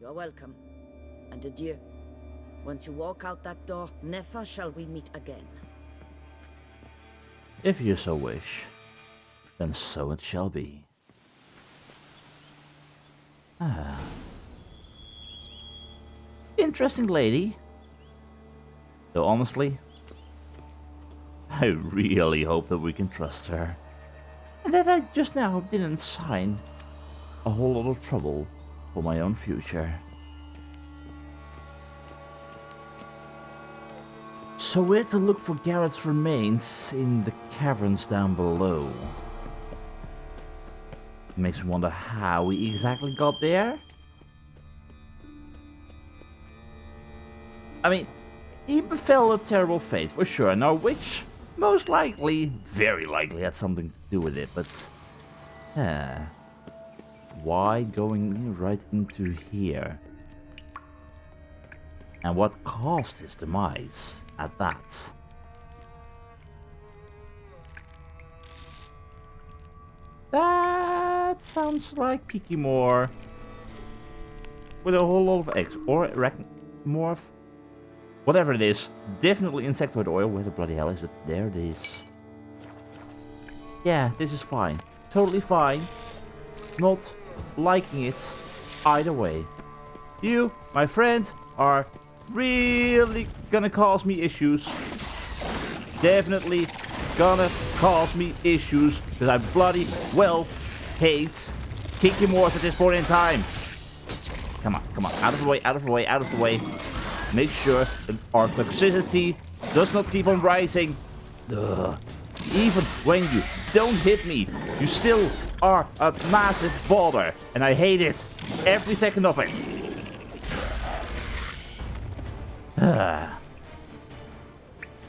You're welcome. And adieu. Once you walk out that door, never shall we meet again. If you so wish, then so it shall be. Ah. Interesting lady. Though honestly, I really hope that we can trust her. And that I just now didn't sign a whole lot of trouble for my own future. So we're to look for Garrett's remains in the caverns down below. Makes me wonder how we exactly got there. I mean, he befell a terrible fate for sure. Now, which most likely, very likely, had something to do with it. But why going right into here? And what caused his demise at that? That sounds like Pikimore with a whole lot of eggs. Or arachnomorph. Whatever it is. Definitely insectoid oil. Where the bloody hell is it? There it is. Yeah, this is fine. Totally fine. Not liking it either way. You, my friend, are really gonna cause me issues. Definitely gonna cause me issues because I bloody well hate Pikimores at this point in time. Come on, come on, out of the way, out of the way, out of the way. Make sure that our toxicity does not keep on rising. Ugh. Even when you don't hit me, you still are a massive bother, and I hate it. Every second of it.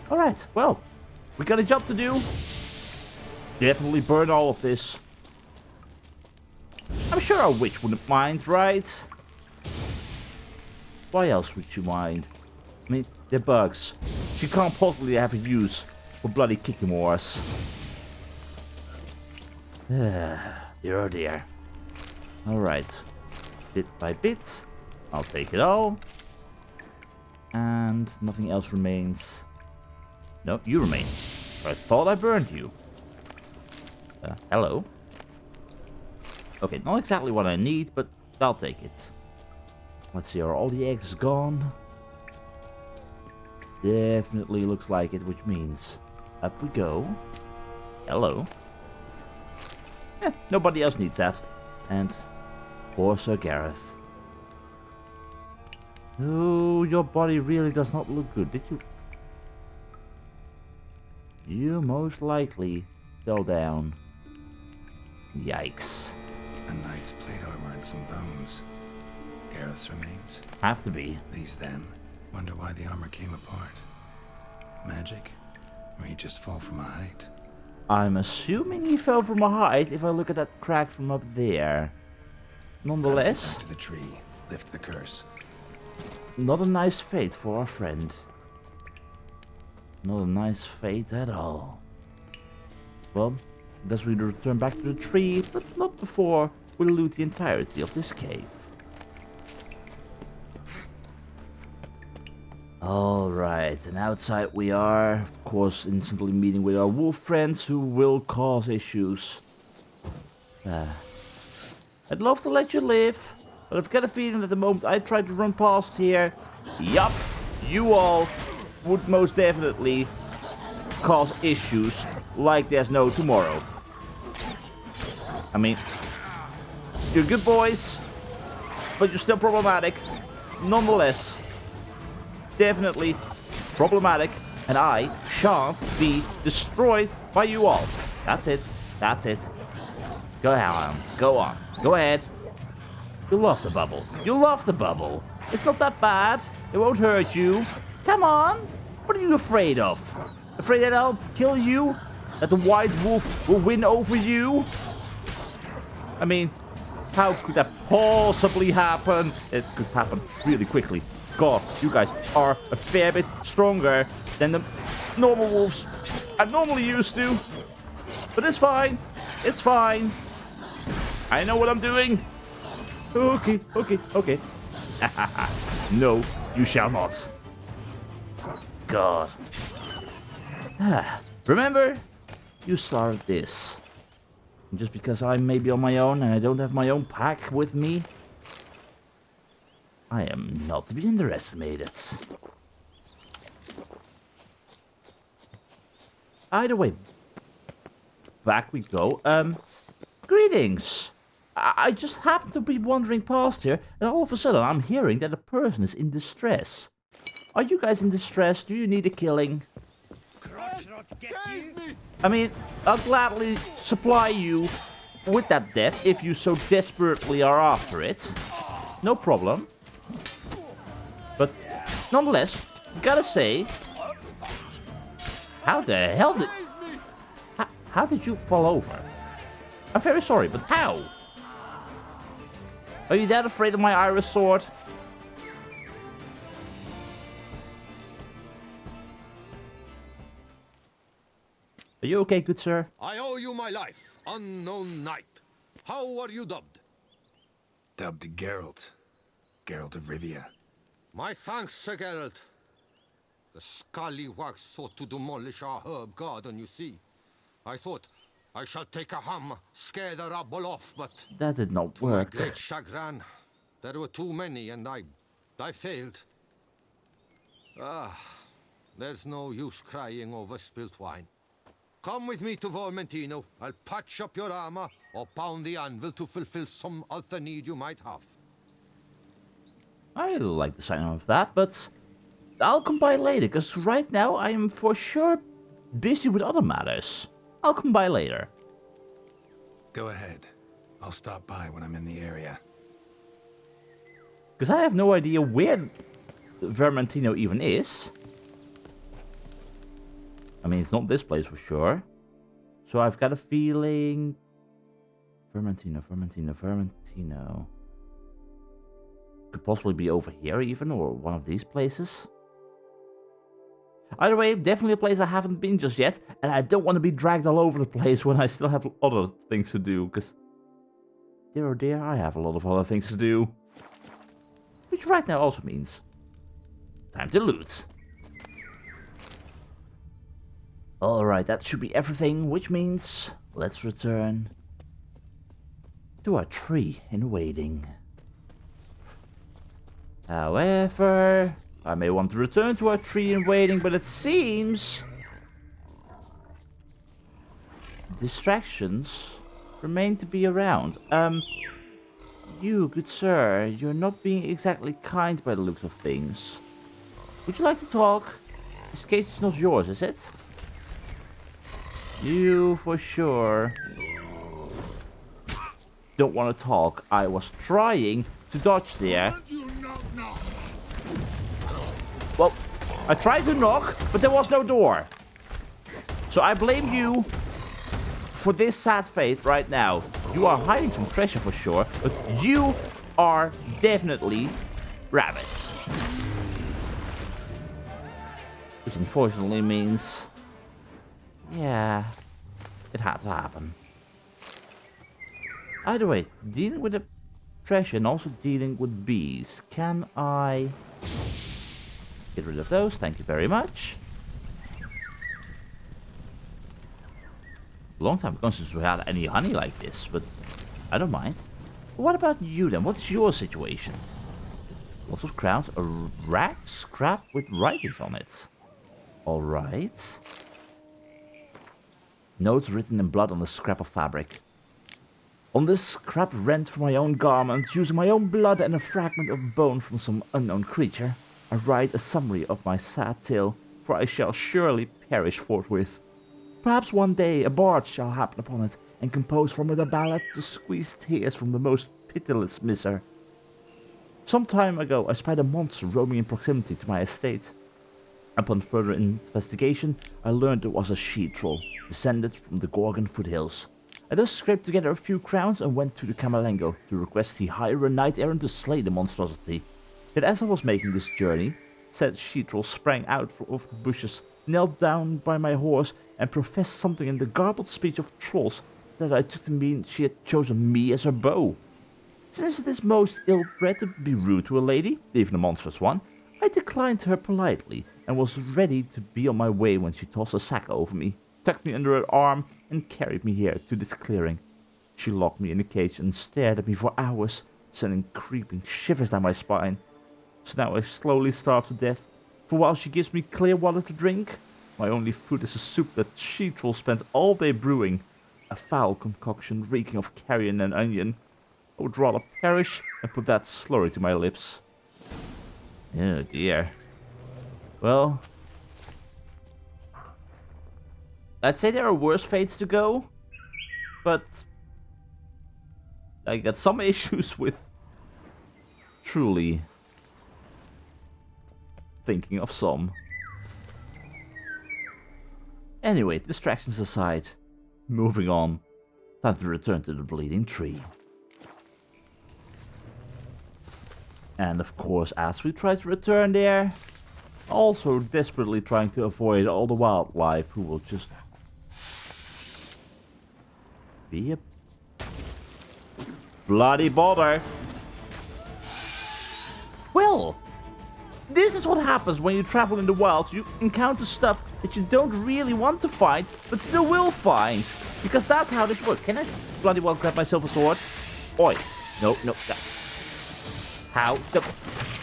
Alright, well, we got a job to do. Definitely burn all of this. I'm sure our witch wouldn't mind, right? Why else would you mind? I mean, they're bugs. She can't possibly have a use for bloody Pikimores. Dear oh dear. Alright. Bit by bit. I'll take it all. And nothing else remains. No, you remain. I thought I burned you. Hello. Okay, not exactly what I need, but I'll take it. Let's see, are all the eggs gone? Definitely looks like it, which means up we go. Hello. Nobody else needs that. And poor Sir Gareth. Oh, your body really does not look good. Did you? You most likely fell down. Yikes. A knight's plate armor and some bones. Gareth's remains. Have to be. These them. Wonder why the armor came apart. Magic? Or he just fall from a height? I'm assuming he fell from a height if I look at that crack from up there. Nonetheless, Back to the tree. Lift the curse. not a nice fate for our friend. Not a nice fate at all. Well, guess we return back to the tree, but not before we loot the entirety of this cave. Alright, and outside we are, of course, instantly meeting with our wolf friends who will cause issues. I'd love to let you live, but I've got a feeling that the moment I try to run past here, yup, you all would most definitely cause issues like there's no tomorrow. I mean, you're good boys, but you're still problematic. Nonetheless, definitely problematic, and I shan't be destroyed by you all. That's it. That's it. Go on. Go on. Go ahead. You love the bubble. You love the bubble. It's not that bad. It won't hurt you. Come on. What are you afraid of? Afraid that I'll kill you? That the white wolf will win over you? I mean, how could that possibly happen? It could happen really quickly. God, you guys are a fair bit stronger than the normal wolves I'm normally used to. But it's fine. It's fine. I know what I'm doing. Okay, okay, okay. No, you shall not. God. Remember, you started this. And just because I'm maybe on my own and I don't have my own pack with me, I am not to be underestimated. Either way, back we go. Greetings. I just happened to be wandering past here, and all of a sudden I'm hearing that a person is in distress. Are you guys in distress? Do you need a killing? I mean, I'll gladly supply you with that death if you so desperately are after it. No problem. But nonetheless, gotta say, how the hell did... How did you fall over? I'm very sorry, but how? Are you that afraid of my iris sword? Are you okay, good sir? I owe you my life, unknown knight. How are you dubbed? Dubbed Geralt. Geralt of Rivia. My thanks, Sir Geralt. The scallywags sought to demolish our herb garden, you see. I thought, I shall take a hammer, scare the rabble off, but... That did not to my work. great chagrin, there were too many, and I failed. There's no use crying over spilt wine. Come with me to Vermentino. I'll patch up your armor or pound the anvil to fulfill some other need you might have. I like the sound of that, but I'll come by later, because right now I am for sure busy with other matters. I'll come by later. Go ahead. I'll stop by when I'm in the area. Because I have no idea where Vermentino even is. I mean, it's not this place for sure. So I've got a feeling... Vermentino. Could possibly be over here even, or one of these places. Either way, definitely a place I haven't been just yet. And I don't want to be dragged all over the place when I still have other things to do. Because, dear oh dear, I have a lot of other things to do. Which right now also means... time to loot. Alright, that should be everything, which means let's return to our tree in waiting. However, I may want to return to our tree in waiting, but it seems distractions remain to be around. You, good sir, you're not being exactly kind by the looks of things. Would you like to talk? This case is not yours, is it? You, for sure, don't want to talk. I was trying to dodge there. Well, I tried to knock, but there was no door. So I blame you for this sad fate right now. You are hiding some treasure for sure, but you are definitely rabbits. Which unfortunately means... yeah, it had to happen. Either way, dealing with the treasure and also dealing with bees. Can I get rid of those? Thank you very much. Long time ago since we had any honey like this, but I don't mind. What about you then? What's your situation? Lots of crowns, a rag scrap with writings on it. Alright. Notes written in blood on a scrap of fabric. On this scrap rent from my own garment, using my own blood and a fragment of bone from some unknown creature, I write a summary of my sad tale, for I shall surely perish forthwith. Perhaps one day a bard shall happen upon it, and compose from it a ballad to squeeze tears from the most pitiless miser. Some time ago I spied a monster roaming in proximity to my estate. Upon further investigation, I learned it was a she-troll, descended from the Gorgon foothills. I thus scraped together a few crowns and went to the Camerlengo to request he hire a knight-errant to slay the monstrosity. Yet as I was making this journey, said she-troll sprang out of the bushes, knelt down by my horse, and professed something in the garbled speech of trolls that I took to mean she had chosen me as her bow. Since it is most ill-bred to be rude to a lady, even a monstrous one, I declined her politely and was ready to be on my way when she tossed a sack over me, tucked me under her arm, and carried me here to this clearing. She locked me in a cage and stared at me for hours, sending creeping shivers down my spine. So now I slowly starve to death, for while she gives me clear water to drink, my only food is a soup that she-troll spends all day brewing, a foul concoction reeking of carrion and onion. I would rather perish and put that slurry to my lips. Oh dear. Well, I'd say there are worse fates to go, but I got some issues with truly thinking of some. Anyway, distractions aside, moving on. Time to return to the bleeding tree. And of course, as we try to return there, also desperately trying to avoid all the wildlife who will just be a bloody bother. Well, this is what happens when you travel in the wilds. You encounter stuff that you don't really want to find, but still will find. Because that's how this works. Can I bloody well grab myself a sword? Oi. No. How?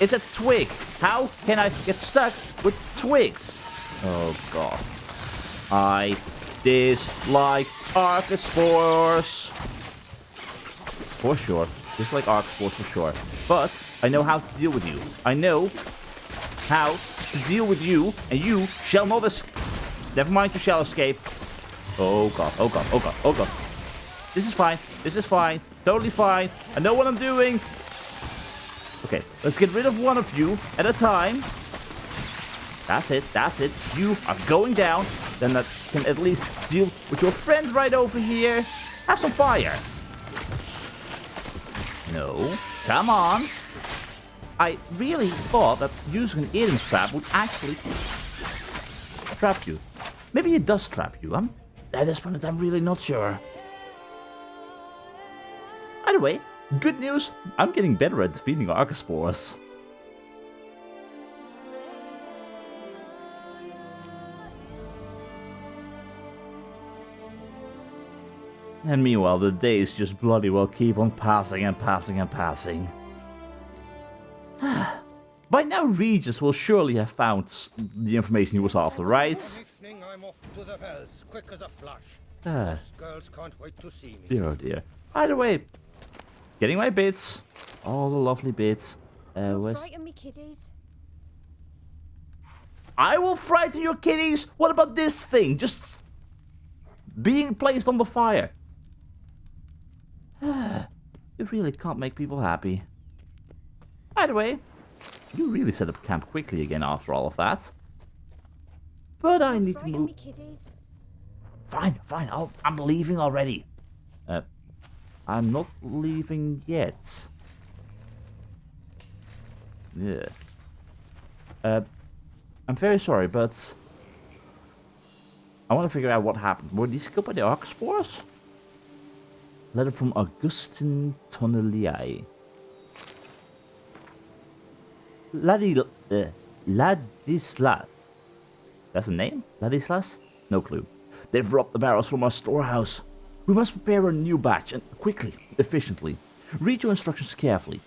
It's a twig. How can I get stuck with twigs? Oh god. I dislike archosaurs. For sure. Dislike archosaurs for sure. But I know how to deal with you. I know how to deal with you, and you shall not escape. Never mind, you shall escape. Oh god. This is fine. Totally fine. I know what I'm doing. Okay, let's get rid of one of you at a time. That's it. You are going down. Then I can at least deal with your friend right over here. Have some fire. No, come on. I really thought that using an eating trap would actually trap you. Maybe it does trap you. At this point, I'm really not sure. Either way, good news, I'm getting better at defeating archosaurs. And meanwhile, the days just bloody well keep on passing and passing. By now, Regis will surely have found the information he was after, right? I'm off to the bells, quick as a flash. Ah. Those girls can't wait to see me. Dear oh dear. Either way, getting my bits. All the lovely bits. Don't frighten me, kiddies. I will frighten your kitties. What about this thing? Just being placed on the fire. You really can't make people happy. Either way, you really set up camp quickly again after all of that. But I need to move. Me, kiddies. Fine. I'm leaving already. I'm not leaving yet. Yeah. I'm very sorry, but I want to figure out what happened. Were these killed by the archosaurs? Letter from Augustin Tonelliai. Ladislas. That's a name? Ladislas? No clue. They've robbed the barrels from our storehouse. We must prepare a new batch, and quickly, efficiently. Read your instructions carefully.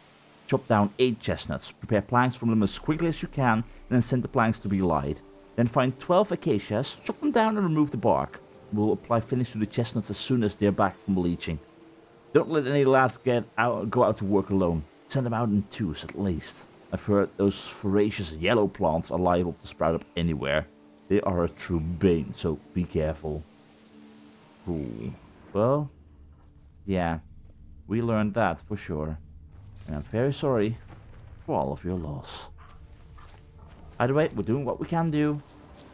Chop down 8 chestnuts, prepare planks from them as quickly as you can, and then send the planks to be light. Then find 12 acacias, chop them down and remove the bark. We'll apply finish to the chestnuts as soon as they're back from bleaching. Don't let any lads go out to work alone. Send them out in twos at least. I've heard those voracious yellow plants are liable to sprout up anywhere. They are a true bane, so be careful. Cool. Well, yeah, we learned that for sure. And I'm very sorry for all of your loss. Either way, we're doing what we can do.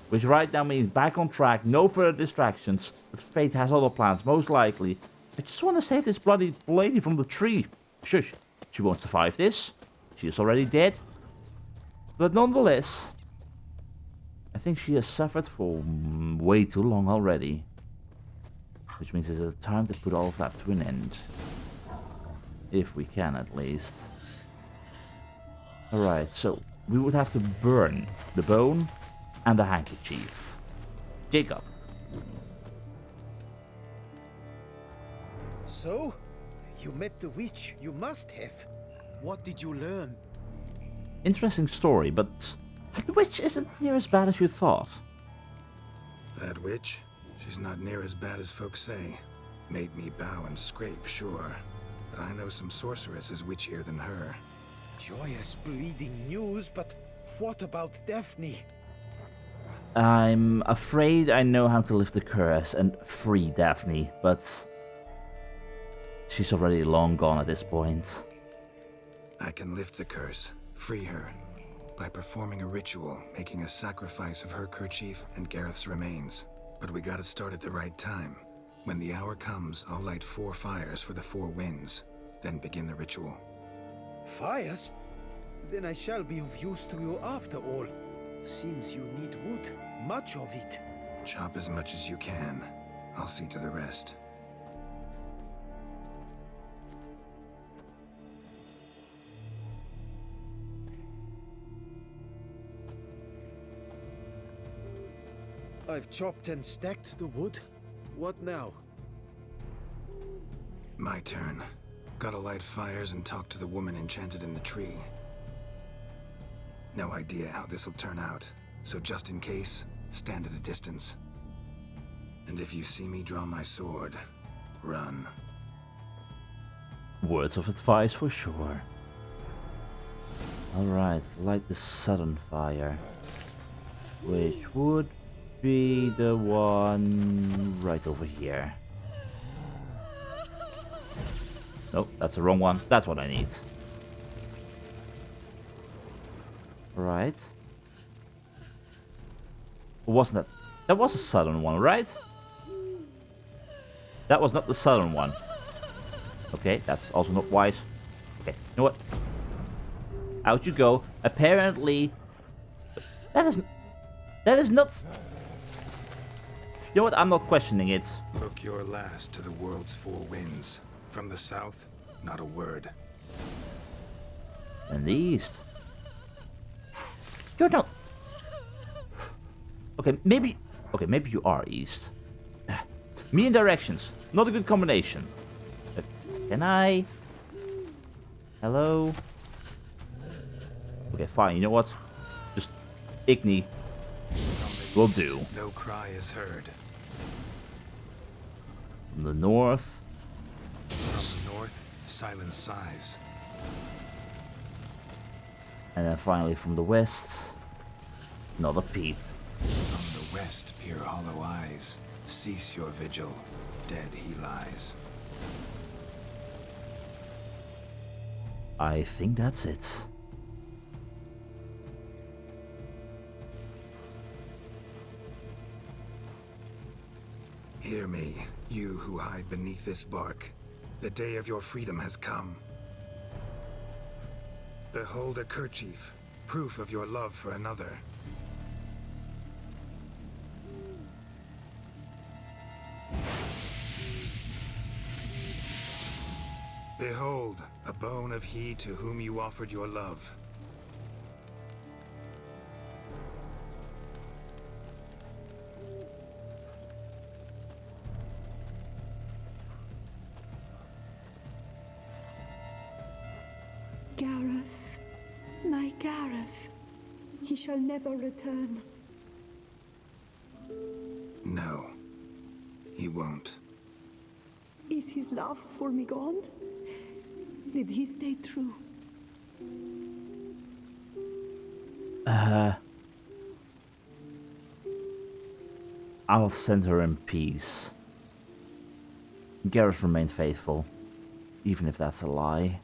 Which right now means back on track, no further distractions. But fate has other plans, most likely. I just want to save this bloody lady from the tree. Shush, she won't survive this. She is already dead. But nonetheless, I think she has suffered for way too long already. Which means it's time to put all of that to an end. If we can, at least. Alright, so we would have to burn the bone and the handkerchief. Jacob. So? You met the witch. You must have. What did you learn? Interesting story, but the witch isn't near as bad as you thought. That witch? She's not near as bad as folks say. Made me bow and scrape, sure. But I know some sorceresses witchier than her. Joyous bleeding news, but what about Daphne? I'm afraid I know how to lift the curse and free Daphne, but she's already long gone at this point. I can lift the curse, free her, by performing a ritual, making a sacrifice of her kerchief and Gareth's remains. But we gotta start at the right time. When the hour comes, I'll light 4 fires for the 4 winds, then begin the ritual. Fires? Then I shall be of use to you after all. Seems you need wood, much of it. Chop as much as you can. I'll see to the rest. I've chopped and stacked the wood. What now? My turn. Gotta light fires and talk to the woman enchanted in the tree. No idea how this'll turn out, so just in case, stand at a distance. And if you see me draw my sword, run. Words of advice for sure. Alright, light the southern fire. Which would be the one right over here. Nope, that's the wrong one. That's what I need. Right. Wasn't that? That was a southern one, right? That was not the southern one. Okay, that's also not wise. Okay, you know what? Out you go. Apparently, that is not. You know what? I'm not questioning it. Look your last to the world's 4 winds. From the south, not a word. And the east. You're not. Okay, maybe you are east. Me and directions, not a good combination. Can I? Hello? Okay, fine. You know what? Just Igni will do. No cry is heard. From the north. From the north, silence sighs. And then finally from the west, not a peep. From the west peer hollow eyes. Cease your vigil. Dead he lies. I think that's it. Hear me, you who hide beneath this bark. The day of your freedom has come. Behold a kerchief, proof of your love for another. Behold, a bone of he to whom you offered your love. Gareth, my Gareth, he shall never return. No, he won't. Is his love for me gone? Did he stay true? I'll send her in peace. Gareth remained faithful, even if that's a lie.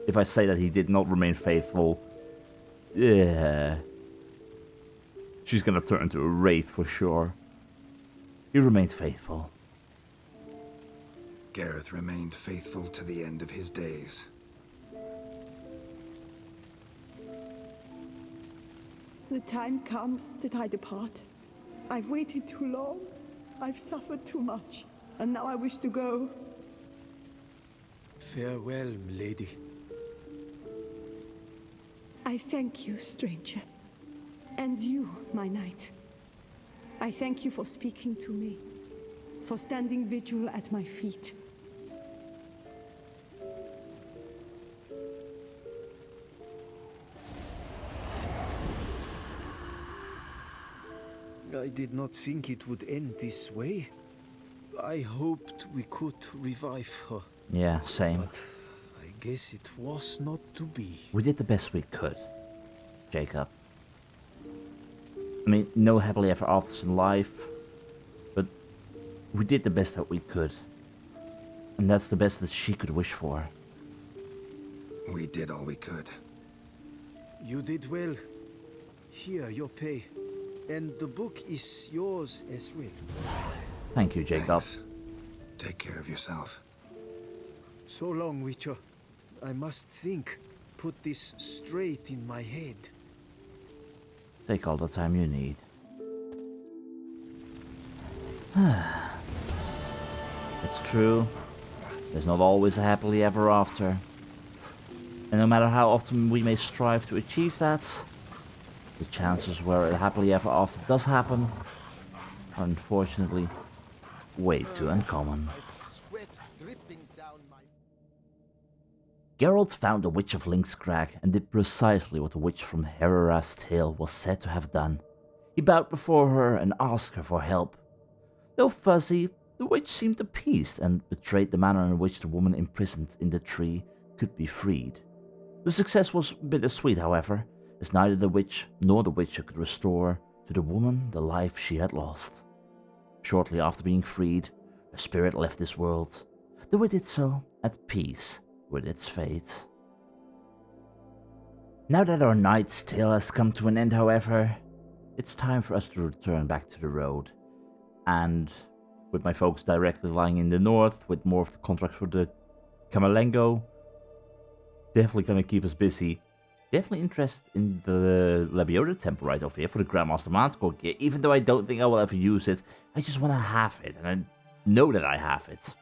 If I say that he did not remain faithful, yeah, she's gonna turn into a wraith for sure. He remained faithful. Gareth remained faithful to the end of his days. The time comes that I depart. I've waited too long. I've suffered too much. And now I wish to go. Farewell, milady. I thank you, stranger. And you, my knight. I thank you for speaking to me, for standing vigil at my feet. I did not think it would end this way. I hoped we could revive her, Yeah, same. but I guess it was not to be. We did the best we could, Jacob. I mean, no happily ever afters in life, but we did the best that we could. And that's the best that she could wish for. We did all we could. You did well. Here, your pay. And the book is yours as well. Thank you, Jacob. Thanks. Take care of yourself. So long, Witcher. I must think. Put this straight in my head. Take all the time you need. It's true. There's not always a happily ever after. And no matter how often we may strive to achieve that, the chances where a happily ever after does happen are unfortunately way too uncommon. Sweat dripping down my... Geralt found the Witch of Link's Crag and did precisely what the witch from Herrera's tale was said to have done. He bowed before her and asked her for help. Though fuzzy, the witch seemed appeased and betrayed the manner in which the woman imprisoned in the tree could be freed. The success was bittersweet, however, as neither the witch nor the witcher could restore to the woman the life she had lost. Shortly after being freed, her spirit left this world, though it did so at peace with its fate. Now that our knight's tale has come to an end, however, it's time for us to return back to the road. And with my folks directly lying in the north, with more of the contracts for the Camerlengo, definitely gonna keep us busy. Definitely interested in the Lebiota temple right over here for the Grandmaster Manticore gear, even though I don't think I will ever use it. I just want to have it, and I know that I have it.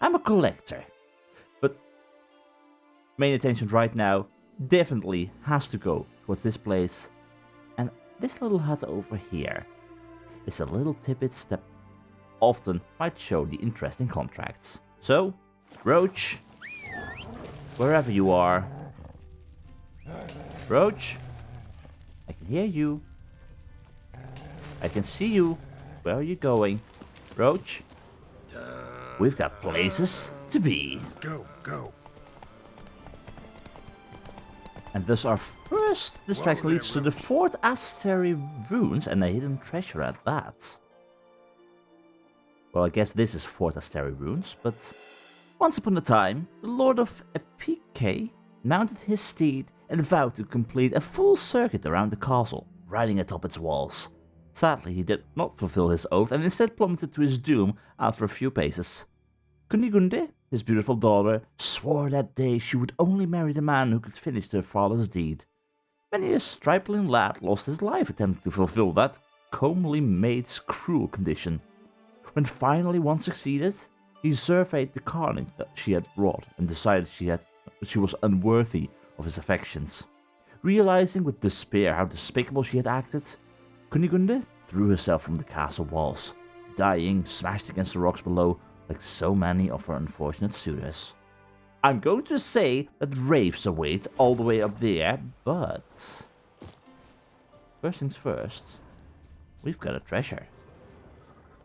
I'm a collector. But main attention right now definitely has to go towards this place. And this little hut over here is a little tidbits that often might show the interesting contracts. So, Roach, wherever you are, Roach, I can hear you. I can see you. Where are you going? Roach, we've got places to be. Go, go. And thus our first distraction leads to the Fort Asteri ruins and a hidden treasure at that. Well, I guess this is Fort Asteri ruins, but once upon a time, the Lord of Epike mounted his steed and vowed to complete a full circuit around the castle, riding atop its walls. Sadly, he did not fulfill his oath and instead plummeted to his doom after a few paces. Kunigunde, his beautiful daughter, swore that day she would only marry the man who could finish her father's deed. Many a stripling lad lost his life attempting to fulfill that comely maid's cruel condition. When finally one succeeded, he surveyed the carnage that she had wrought and decided she was unworthy of his affections. Realizing with despair how despicable she had acted, Kunigunde threw herself from the castle walls, dying smashed against the rocks below like so many of her unfortunate suitors. I'm going to say that wraiths await all the way up there, but first things first, we've got a treasure.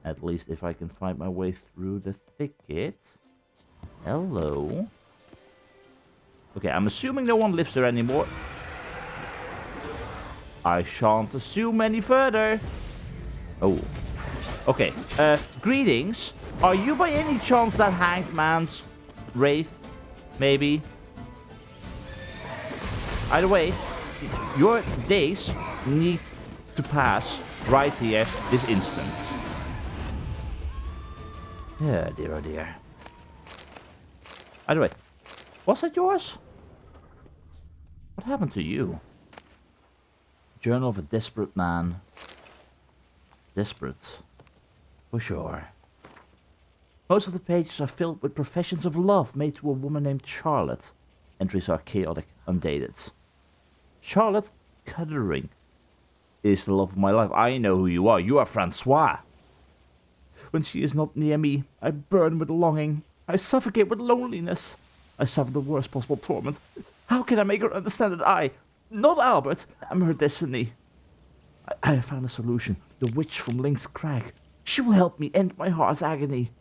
At least if I can find my way through the thicket. Hello. Okay, I'm assuming no one lives there anymore. I shan't assume any further. Oh. Okay, greetings. Are you by any chance that hanged man's wraith? Maybe? Either way, your days need to pass right here, this instant. Yeah, dear, oh dear. Either way, was that yours? What happened to you? Journal of a desperate man. Desperate. For sure. Most of the pages are filled with professions of love made to a woman named Charlotte. Entries are chaotic, undated. Charlotte Cuttering is the love of my life. I know who you are. You are Francois. When she is not near me, I burn with longing. I suffocate with loneliness. I suffer the worst possible torment. How can I make her understand that I, not Albert, am her destiny? I have found a solution. The witch from Link's Crag. She will help me end my heart's agony.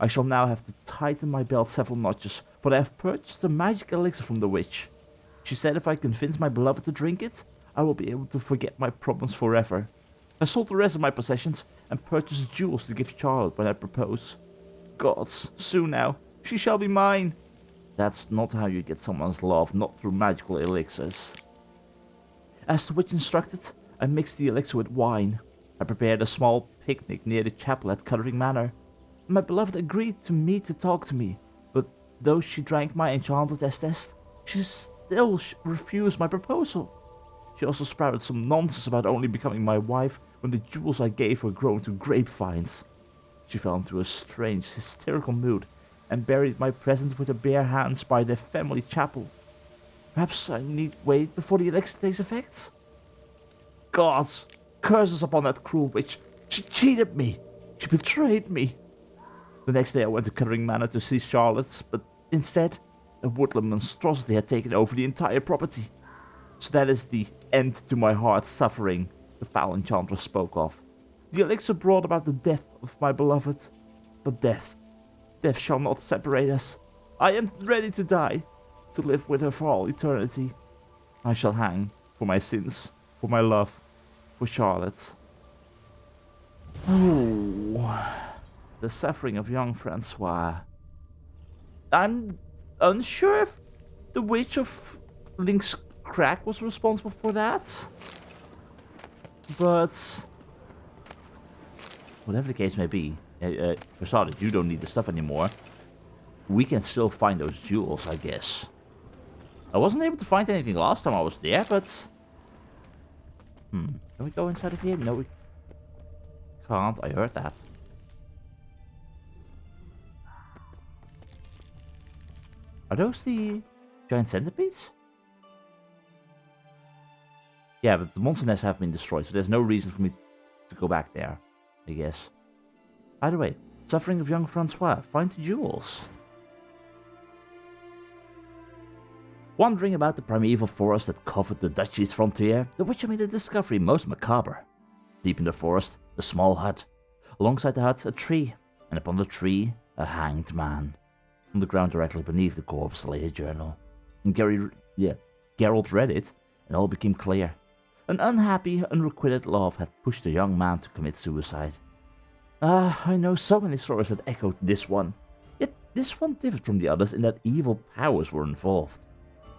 I shall now have to tighten my belt several notches, but I have purchased a magic elixir from the witch. She said if I convince my beloved to drink it, I will be able to forget my problems forever. I sold the rest of my possessions and purchased jewels to give Charlotte when I propose. Gods, soon now, she shall be mine. That's not how you get someone's love, not through magical elixirs. As the witch instructed, I mixed the elixir with wine. I prepared a small picnic near the chapel at Cuttering Manor. My beloved agreed to meet to talk to me, but though she drank my enchanted Estes, she still refused my proposal. She also sprouted some nonsense about only becoming my wife when the jewels I gave were grown to grapevines. She fell into a strange, hysterical mood and buried my present with her bare hands by the family chapel. Perhaps I need wait before the elixir takes effect? Gods, curses upon that cruel witch. She cheated me. She betrayed me. The next day I went to Cuttering Manor to see Charlotte, but instead, a woodland monstrosity had taken over the entire property. So that is the end to my heart's suffering the foul enchantress spoke of. The elixir brought about the death of my beloved. But death shall not separate us. I am ready to die, to live with her for all eternity. I shall hang for my sins, for my love, for Charlotte. Oh, the suffering of young Francois. I'm unsure if the witch of Link's Crag was responsible for that. But whatever the case may be, for starters, you don't need the stuff anymore. We can still find those jewels, I guess. I wasn't able to find anything last time I was there, but... Can we go inside of here? No, we can't. I heard that. Are those the giant centipedes? Yeah, but the monster nests have been destroyed, so there's no reason for me to go back there, I guess. Either way, suffering of young Francois. Find the jewels. Wandering about the primeval forest that covered the duchy's frontier, the witcher made a discovery most macabre. Deep in the forest, a small hut. Alongside the hut, a tree, and upon the tree, a hanged man. On the ground directly beneath the corpse lay a journal. And Geralt read it, and all became clear. An unhappy, unrequited love had pushed the young man to commit suicide. I know so many stories that echoed this one. Yet this one differed from the others in that evil powers were involved.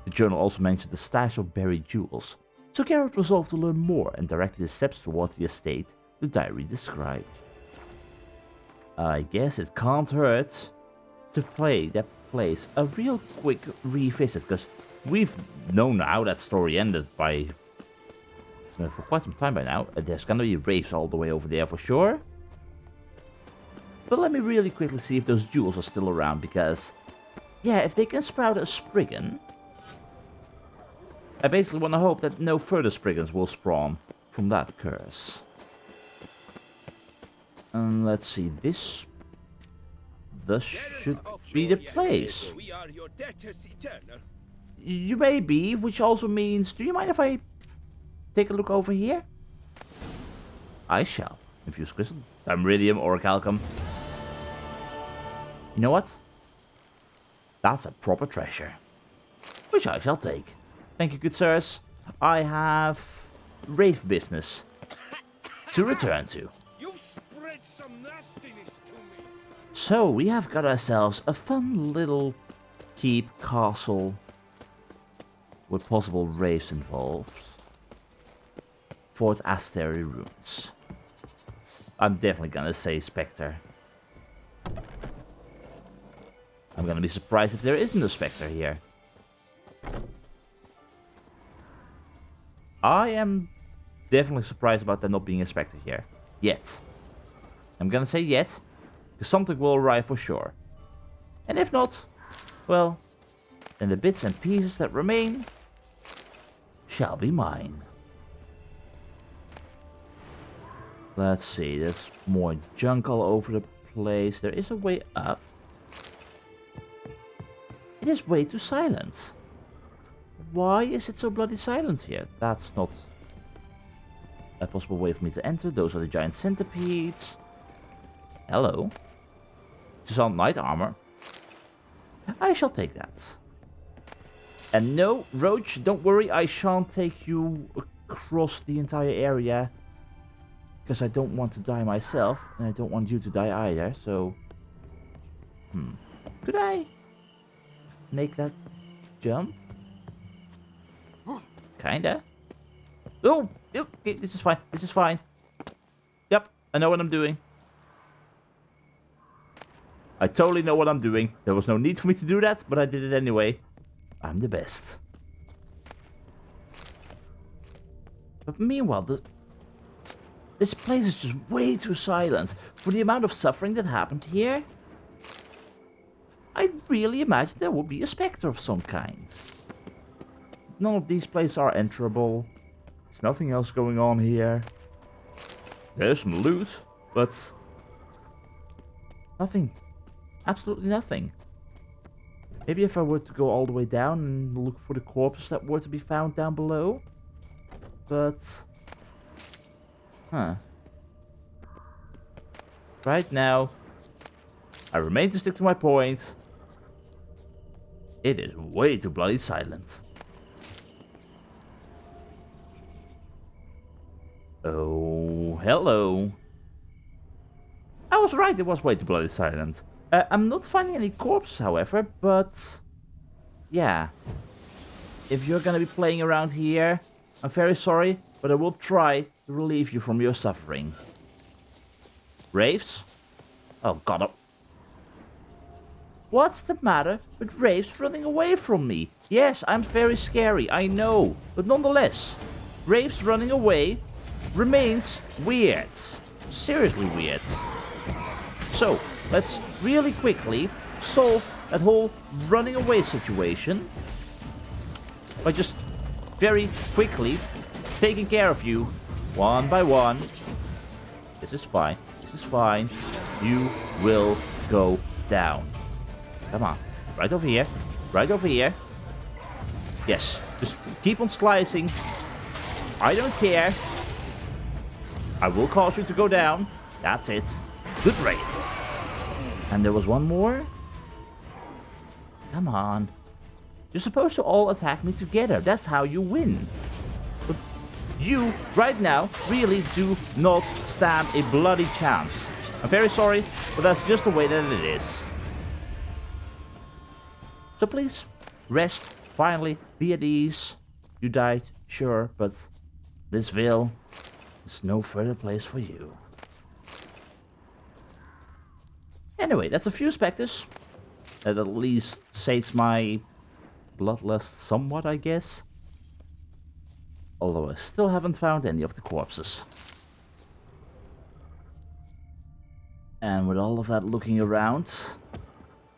The journal also mentioned the stash of buried jewels, so Geralt resolved to learn more and directed his steps towards the estate the diary described. I guess it can't hurt to play that place a real quick revisit, because we've known how that story ended by for quite some time by now. There's gonna be wraiths all the way over there for sure. But let me really quickly see if those jewels are still around, because yeah, if they can sprout a Spriggan, I basically want to hope that no further Spriggans will spawn from that curse. And let's see, this should be the place. You may be, which also means, do you mind if I take a look over here? I shall. Infuse crystal, Iridium, or Calcum. You know what? That's a proper treasure, which I shall take. Thank you, good sirs. I have wraith business to return to. You've spread some nastiness to me. So we have got ourselves a fun little keep castle with possible wraiths involved. Fort Astery ruins. I'm definitely gonna say Spectre. I'm gonna be surprised if there isn't a Spectre here. I am definitely surprised about there not being a Spectre here. Yet. I'm gonna say yet, because Because something will arrive for sure. And if not, well, then the bits and pieces that remain shall be mine. Let's see, there's more junk all over the place. There is a way up. It is way too silent. Why is it so bloody silent here? That's not a possible way for me to enter. Those are the giant centipedes. Hello. Disarmed knight armor. I shall take that. And no, Roach, don't worry, I shan't take you across the entire area. Because I don't want to die myself, and I don't want you to die either, so... Could I make that jump? Kinda. Oh, okay, this is fine, this is fine. Yep, I know what I'm doing. I totally know what I'm doing. There was no need for me to do that, but I did it anyway. I'm the best. But meanwhile, this place is just way too silent for the amount of suffering that happened here. I really imagined there would be a specter of some kind. None of these places are enterable. There's nothing else going on here. There's some loot, but nothing. Absolutely nothing. Maybe if I were to go all the way down and look for the corpses that were to be found down below. But... Right now, I remain to stick to my point. It is way too bloody silent. Oh, hello. I was right, it was way too bloody silent. I'm not finding any corpses, however, but... Yeah. If you're gonna be playing around here, I'm very sorry, but I will try to relieve you from your suffering. Wraiths? Oh god. What's the matter with wraiths running away from me? Yes, I'm very scary, I know. But nonetheless, wraiths running away remains weird. Seriously weird. So, let's really quickly solve that whole running away situation by just very quickly taking care of you one by one. This is fine. This is fine. You will go down. Come on. Right over here. Right over here. Yes. Just keep on slicing. I don't care. I will cause you to go down. That's it. Good wraith. And there was one more? Come on. You're supposed to all attack me together. That's how you win. But you, right now, really do not stand a bloody chance. I'm very sorry, but that's just the way that it is. So please, rest, finally, be at ease. You died, sure, but this Vale is no further place for you. Anyway, that's a few specters. That at least sates my bloodlust somewhat, I guess. Although I still haven't found any of the corpses. And with all of that looking around,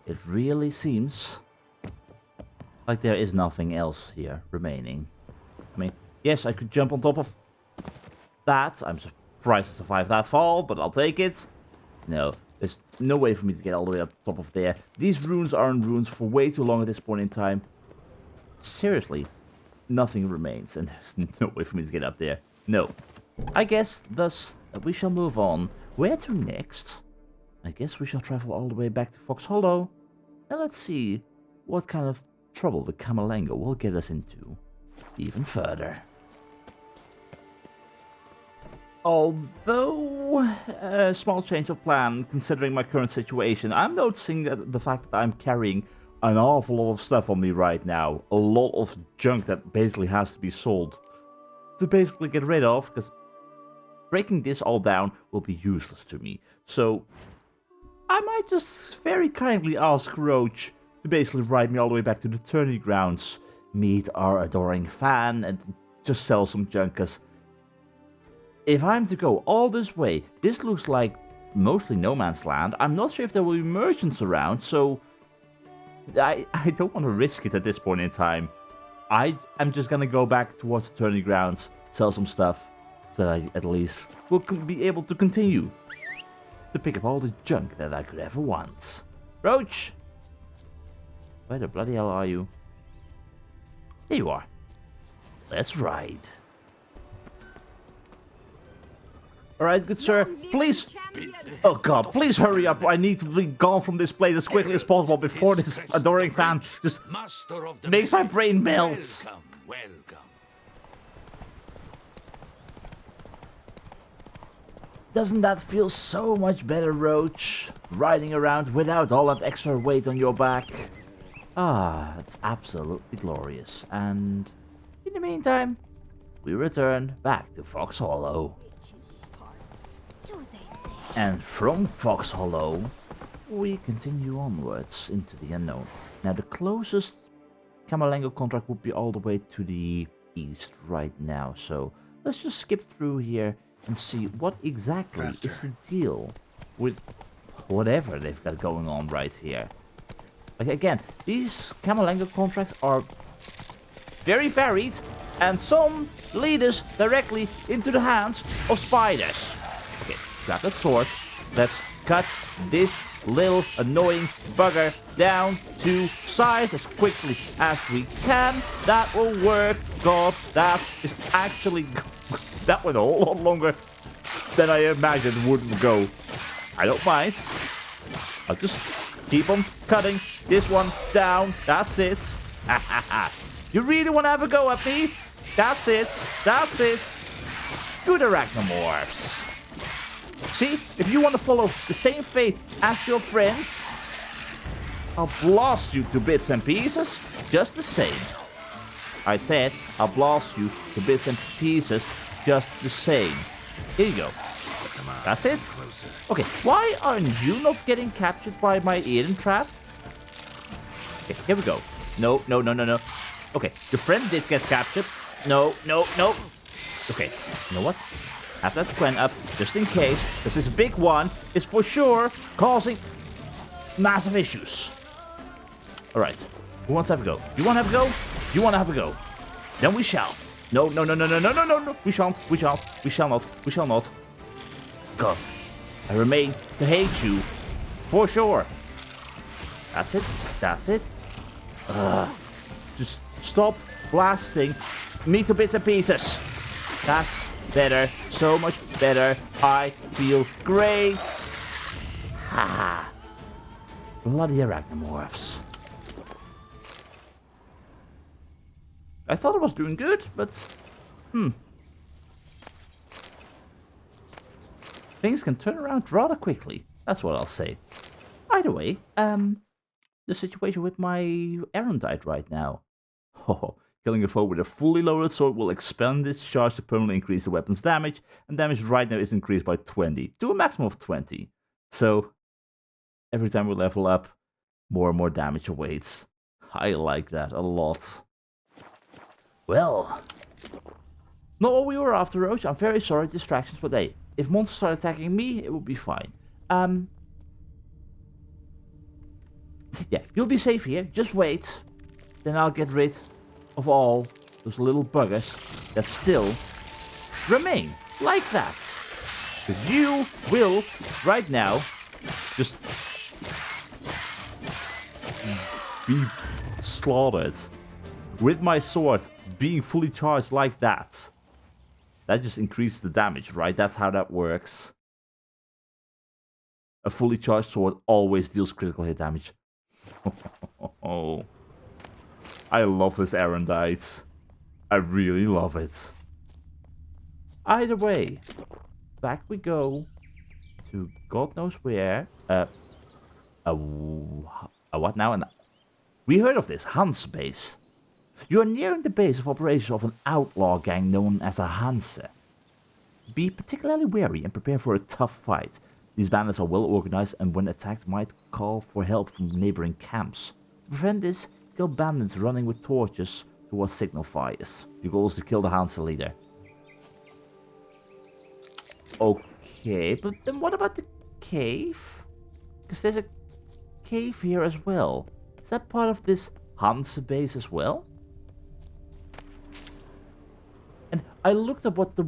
it really seems like there is nothing else here remaining. I mean, yes, I could jump on top of that. I'm surprised to survive that fall, but I'll take it. No, there's no way for me to get all the way up top of there. These runes are in ruins for way too long at this point in time. Seriously, nothing remains, and there's no way for me to get up there. No. I guess, thus, we shall move on. Where to next? I guess we shall travel all the way back to Fox Hollow. And let's see what kind of trouble the Camerlengo will get us into even further. Although, a small change of plan, considering my current situation, I'm noticing that the fact that I'm carrying an awful lot of stuff on me right now. A lot of junk that basically has to be sold to basically get rid of, because breaking this all down will be useless to me. So, I might just very kindly ask Roach to basically ride me all the way back to the tourney grounds, meet our adoring fan, and just sell some junk, because if I'm to go all this way, this looks like mostly no man's land. I'm not sure if there will be merchants around, so I don't want to risk it at this point in time. I'm just gonna go back towards the tourney grounds, sell some stuff, so that I at least will be able to continue to pick up all the junk that I could ever want. Roach! Where the bloody hell are you? There you are. Let's ride. Alright, good sir. Please... Oh god, please hurry up. I need to be gone from this place as quickly as possible before this adoring fan just makes my brain melt. Welcome. Doesn't that feel so much better, Roach? Riding around without all that extra weight on your back. Ah, it's absolutely glorious. And in the meantime, we return back to Fox Hollow. And from Fox Hollow, we continue onwards into the unknown. Now, the closest Camerlengo contract would be all the way to the east right now. So let's just skip through here and see what exactly is the deal with whatever they've got going on right here. Like, again, these Camerlengo contracts are very varied, and some lead us directly into the hands of spiders. Okay, grab that sword. Let's cut this little annoying bugger down to size as quickly as we can. That will work. God, that is actually... that went a whole lot longer than I imagined would go. I don't mind. I'll just keep on cutting this one down. That's it. You really want to have a go at me? That's it. That's it. Good arachnomorphs. See, if you want to follow the same fate as your friends, I'll blast you to bits and pieces just the same. I said I'll blast you to bits and pieces just the same. Here you go. That's it? Okay, why aren't you not getting captured by my Eden trap? Okay, here we go. No, no, no, no, no. Okay, your friend did get captured. No, no, no. Okay, you know what? Have that Quen up, just in case, because this big one is for sure causing massive issues. Alright, who wants to have a go? You want to have a go? You want to have a go? Then we shall. No, no, no, no, no, no, no, no, no. We shan't. We shall. We shall not. We shall not. God, I remain to hate you. For sure. That's it. That's it. Just stop blasting me to bits and pieces. That's better. So much better. I feel great. Ha. Bloody arachnomorphs. I thought I was doing good, but... Things can turn around rather quickly. That's what I'll say. Either way, the situation with my Erendite right now. Oh, killing a foe with a fully loaded sword will expand its charge to permanently increase the weapon's damage, and damage right now is increased by 20, to a maximum of 20. So, every time we level up, more and more damage awaits. I like that a lot. Well, not what we were after, Roach. I'm very sorry, distractions, but hey, if monsters start attacking me, it will be fine. Yeah, you'll be safe here. Just wait. Then I'll get rid of all those little buggers that still remain like that. Because you will, right now, just be slaughtered with my sword being fully charged like that. That just increases the damage, right? That's how that works. A fully charged sword always deals critical hit damage. Oh, I love this Erendite. I really love it. Either way, back we go to God knows where. What now? We heard of this, Hanse base. You are nearing the base of operations of an outlaw gang known as a Hanse. Be particularly wary and prepare for a tough fight. These bandits are well organized and when attacked might call for help from neighboring camps. To prevent this, kill bandits running with torches towards signal fires. Your goal is to kill the Hanse leader. Okay, but then what about the cave? Because there's a cave here as well. Is that part of this Hanse base as well? And I looked up what the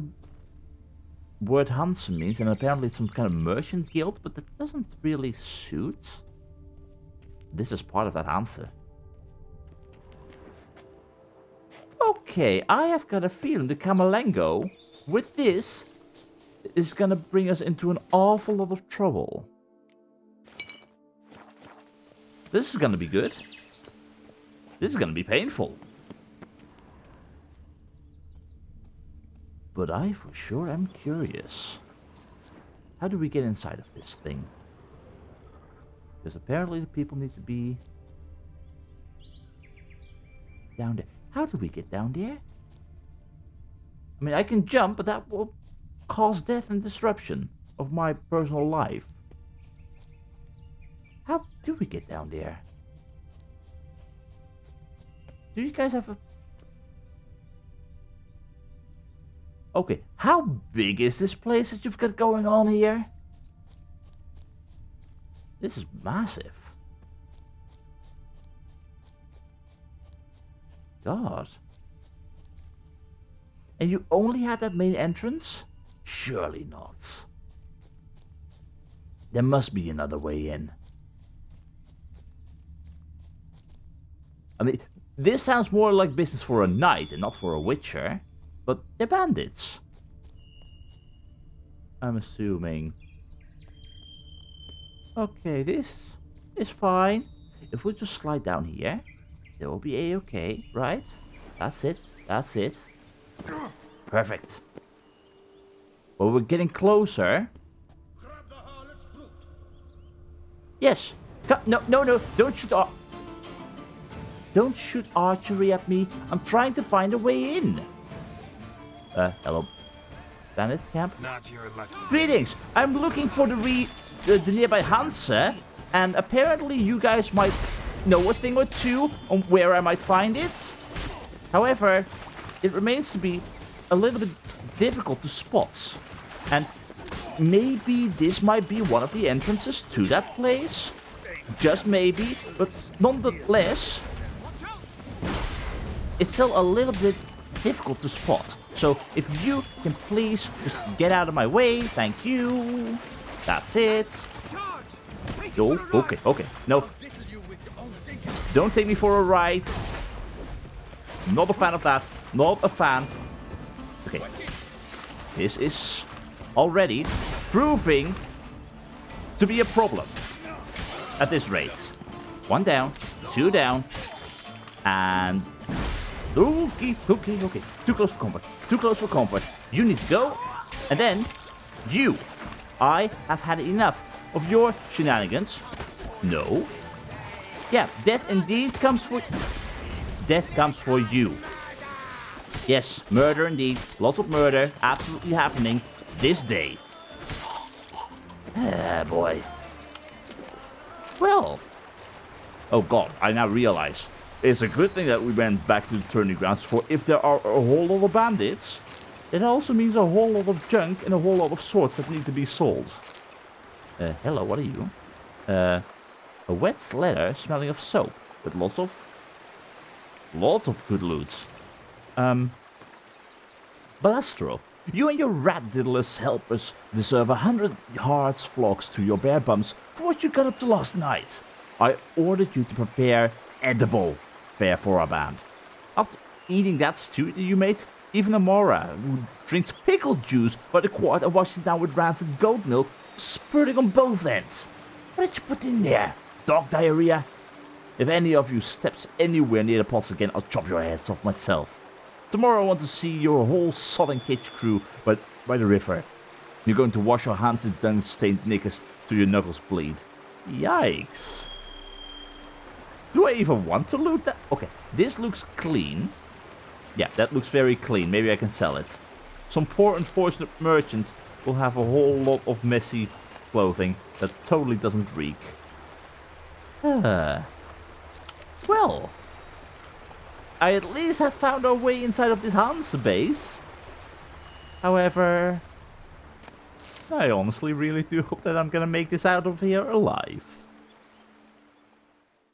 word Hanse means, and apparently it's some kind of merchant guild, but that doesn't really suit. This is part of that Hanse. Okay, I have got a feeling the Camerlengo, with this, is gonna bring us into an awful lot of trouble. This is gonna be good. This is gonna be painful. But I for sure am curious. How do we get inside of this thing? Because apparently the people need to be down there. How do we get down there? I mean, I can jump, but that will cause death and disruption of my personal life. How do we get down there? Do you guys have a... Okay, how big is this place that you've got going on here? This is massive. God. And you only had that main entrance? Surely not. There must be another way in. I mean, this sounds more like business for a knight and not for a witcher. But they're bandits. I'm assuming. Okay, this is fine. If we just slide down here, it will be a-okay, right? That's it. That's it. Perfect. Well, we're getting closer. Yes. No, no, no. Don't shoot Don't shoot archery at me. I'm trying to find a way in. Hello. Bandit camp? Not your lucky. Greetings! I'm looking for the nearby Hanse, and apparently you guys might know a thing or two on where I might find it. However, it remains to be a little bit difficult to spot. And maybe this might be one of the entrances to that place. Just maybe, but nonetheless, it's still a little bit difficult to spot. So if you can please just get out of my way, thank you. That's it. Oh, okay, okay. No. Don't take me for a ride. Not a fan of that. Not a fan. Okay. This is already proving to be a problem at this rate. 1 down, 2 down, and... Okay, okay, okay. Too close for comfort. Too close for comfort. You need to go. And then, you. I have had enough of your shenanigans. No. Yeah, death indeed comes for... Death comes for you. Yes, murder indeed. Lots of murder. Absolutely happening this day. Ah, boy. Well. Oh god, I now realize. It's a good thing that we went back to the turning grounds, for if there are a whole lot of bandits, it also means a whole lot of junk and a whole lot of swords that need to be sold. Hello, what are you? A wet leather smelling of soap, with lots of good loot. Balastro, you and your rat-diddlers helpers deserve 100 hearts flocks to your bare bums for what you got up to last night. I ordered you to prepare edible fare for our band. After eating that stew that you made, even Amora, who drinks pickle juice by the quart and washes it down with rancid goat milk, spurting on both ends. What did you put in there? Dog diarrhea? If any of you steps anywhere near the pots again, I'll chop your heads off myself. Tomorrow I want to see your whole Southern Cage crew by the river. You're going to wash your hands in dung-stained knickers till your knuckles bleed. Yikes. Do I even want to loot that? Okay, this looks clean. Yeah, that looks very clean. Maybe I can sell it. Some poor unfortunate merchant will have a whole lot of messy clothing that totally doesn't reek. Well, I at least have found our way inside of this Hanse base. However, I honestly really do hope that I'm gonna make this out of here alive.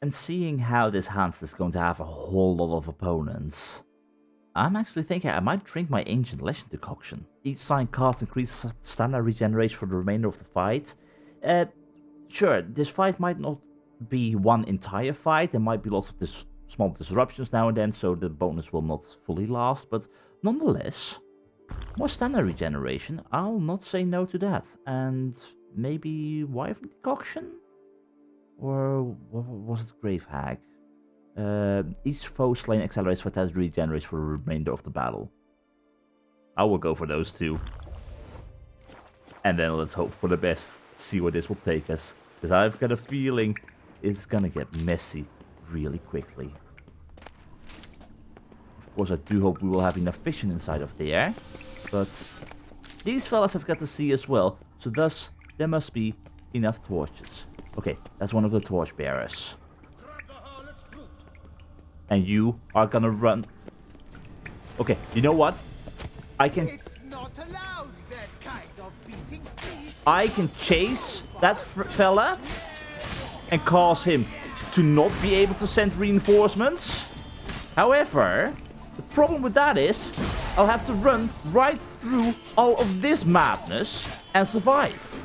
And seeing how this Hanse is going to have a whole lot of opponents, I'm actually thinking I might drink my Ancient Legend decoction. Each sign cast increases stamina regeneration for the remainder of the fight. Sure, this fight might not be one entire fight. There might be lots of small disruptions now and then, so the bonus will not fully last. But nonetheless, more stamina regeneration. I'll not say no to that. And maybe Wyvern decoction? Or was it Grave Hag? Each foe slain accelerates vitality regenerates for the remainder of the battle. I will go for those two. And then let's hope for the best. See where this will take us. Because I've got a feeling it's gonna get messy really quickly. Of course, I do hope we will have enough vision inside of there. But these fellas have got to see as well. So thus, there must be enough torches. Okay, that's one of the torch bearers. And you are gonna run. Okay, you know what? I can. It's not allowed, that kind of beating feast. I can chase that fella and cause him to not be able to send reinforcements. However, the problem with that is I'll have to run right through all of this madness and survive.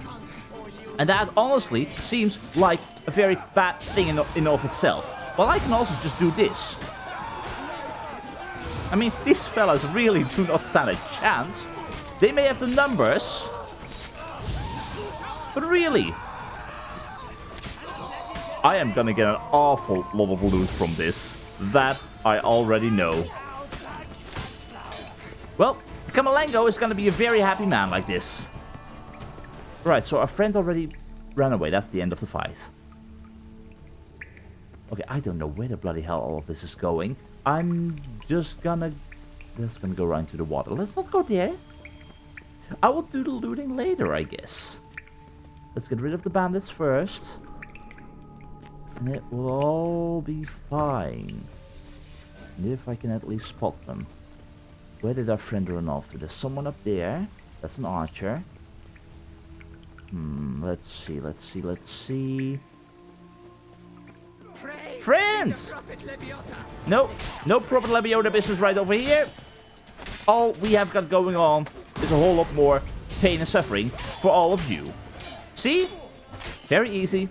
And that honestly seems like a very bad thing in of itself. Well, I can also just do this. I mean, these fellas really do not stand a chance. They may have the numbers, but really, I am gonna get an awful lot of loot from this. That I already know. Well, Camelengo is gonna be a very happy man like this. Right, so our friend already ran away. That's the end of the fight. Okay, I don't know where the bloody hell all of this is going. I'm just gonna go right into the water. Let's not go there. I will do the looting later, I guess. Let's get rid of the bandits first. And it will all be fine. And if I can at least spot them. Where did our friend run off to? There's someone up there. That's an archer. Let's see. Friends! No Prophet Lebiota business right over here. All we have got going on is a whole lot more pain and suffering for all of you. See? Very easy.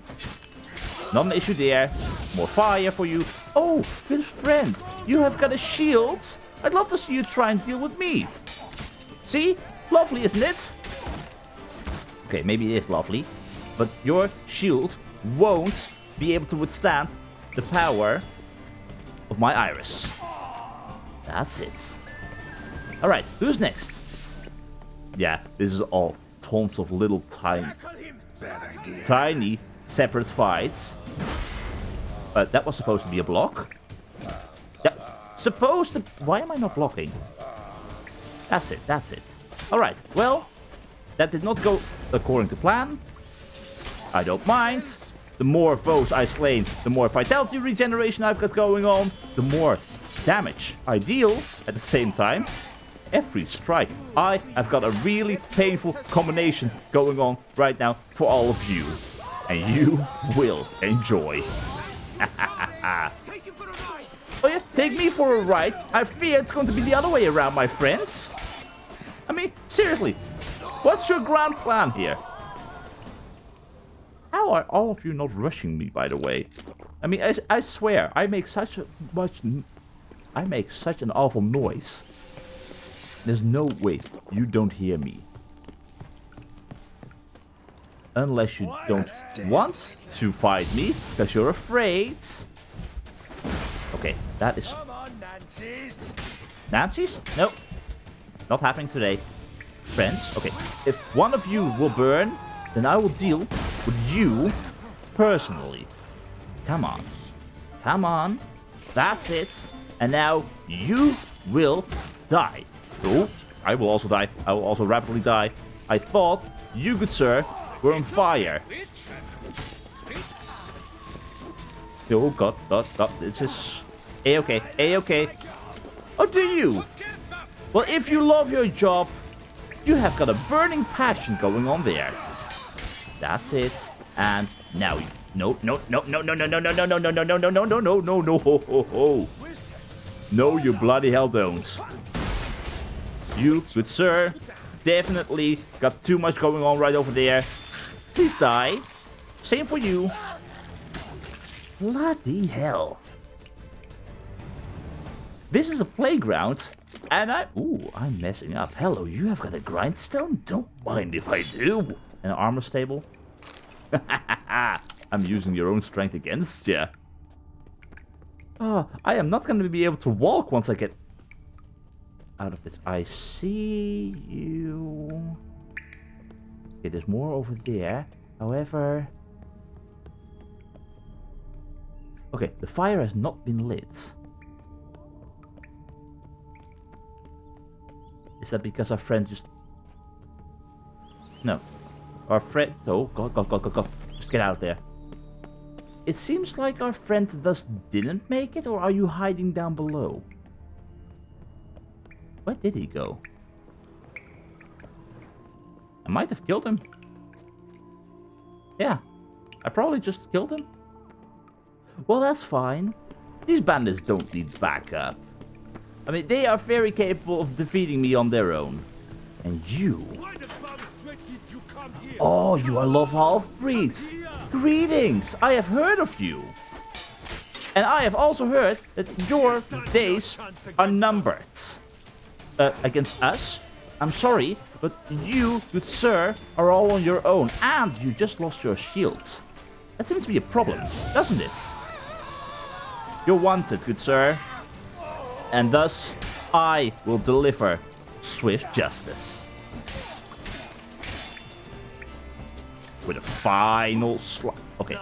Not an issue there. More fire for you. Oh, good friend. You have got a shield. I'd love to see you try and deal with me. See? Lovely, isn't it? Okay, maybe it is lovely. But your shield won't be able to withstand the power of my iris. That's it. Alright, who's next? Yeah, this is all tons of little tiny separate fights. But that was supposed to be a block. Yeah, supposed to... Why am I not blocking? That's it. Alright, well, that did not go according to plan. I don't mind. The more foes I slay, the more vitality regeneration I've got going on, the more damage I deal at the same time. Every strike, I have got a really painful combination going on right now for all of you. And you will enjoy. Oh yes, take me for a ride. I fear it's going to be the other way around, my friends. I mean, seriously, what's your grand plan here? How are all of you not rushing me, by the way? I mean, I swear, I make such an awful noise. There's no way you don't hear me. Unless you don't want to fight me, because you're afraid. Okay, that is... Come on, Nancy's. Nancy's? Nope. Not happening today. Friends, okay. If one of you will burn, then I will deal with you personally. Come on. Come on. That's it. And now you will die. Oh, I will also die. I will also rapidly die. I thought you, good sir, were on fire. Oh, God. This is... A-okay. Oh, do you? Well, if you love your job, You have got a burning passion going on there. That's it. And now you... No. Ho, ho, ho. No, you bloody hell don't. You, good sir, definitely got too much going on right over there. Please die. Same for you. Bloody hell. This is a playground, and I'm messing up. Hello, you have got a grindstone? Don't mind if I do. An armor stable? I'm using your own strength against you. Oh, I am not going to be able to walk once I get out of this. I see you. Okay, there's more over there. However... Okay, the fire has not been lit. Is that because our friend just... No. Our friend... Oh, go. Just get out of there. It seems like our friend thus didn't make it, or are you hiding down below? Where did he go? I might have killed him. Yeah. I probably just killed him. Well, that's fine. These bandits don't need backup. I mean, they are very capable of defeating me on their own. And you... Oh, you are Loth Halfbreed. Greetings. I have heard of you. And I have also heard that your days are numbered. Against us? I'm sorry, but you, good sir, are all on your own. And you just lost your shields. That seems to be a problem, doesn't it? You're wanted, good sir. And thus, I will deliver swift justice. With a final Okay.